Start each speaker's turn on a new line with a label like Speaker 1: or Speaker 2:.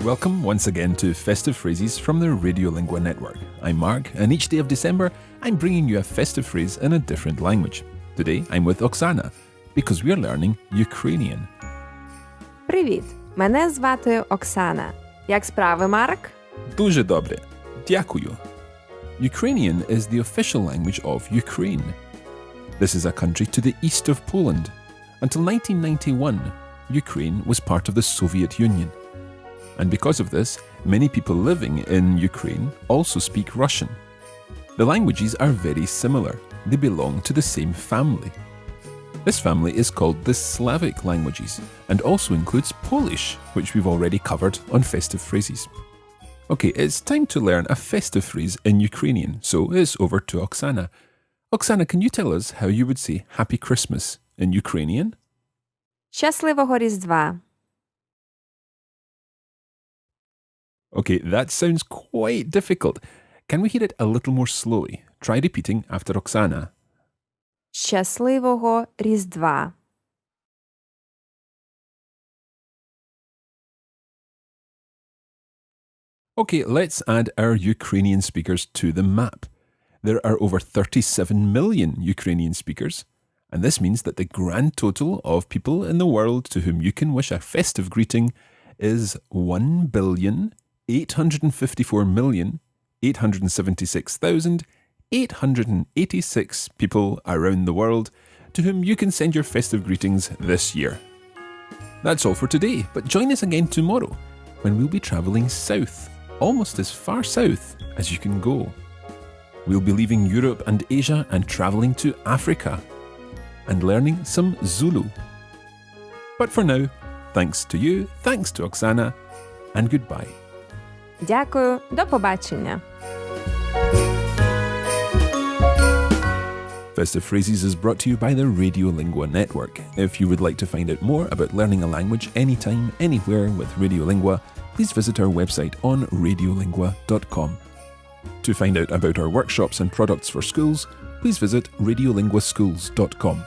Speaker 1: Welcome once again to Festive Phrases from the Radiolingua Network. I'm Mark, and each day of December, I'm bringing you a festive phrase in a different language. Today, I'm with Oksana, because we're learning Ukrainian.
Speaker 2: Привіт! Мене звати Оксана. Як справи, Марк?
Speaker 1: Дуже добре, дякую. Ukrainian is the official language of Ukraine. This is a country to the east of Poland. Until 1991, Ukraine was part of the Soviet Union. And because of this, many people living in Ukraine also speak Russian. The languages are very similar. They belong to the same family. This family is called the Slavic languages and also includes Polish, which we've already covered on Festive Phrases. Okay, it's time to learn a festive phrase in Ukrainian, so it's over to Oksana. Oksana, can you tell us how you would say Happy Christmas in Ukrainian?
Speaker 2: Щасливого Різдва.
Speaker 1: Okay, that sounds quite difficult. Can we hear it a little more slowly? Try repeating after Oksana.
Speaker 2: Щасливого Різдва.
Speaker 1: Okay, let's add our Ukrainian speakers to the map. There are over 37 million Ukrainian speakers, and this means that the grand total of people in the world to whom you can wish a festive greeting is 1,854,876,886 people around the world to whom you can send your festive greetings this year. That's all for today, but join us again tomorrow when we'll be travelling south, almost as far south as you can go. We'll be leaving Europe and Asia and travelling to Africa and learning some Zulu. But for now, thanks to you, thanks to Oksana, and goodbye.
Speaker 2: Дякую, до побачення.
Speaker 1: Festive Phrases is brought to you by the Radiolingua Network. If you would like to find out more about learning a language anytime, anywhere with Radiolingua, please visit our website on radiolingua.com. To find out about our workshops and products for schools, please visit radiolinguaschools.com.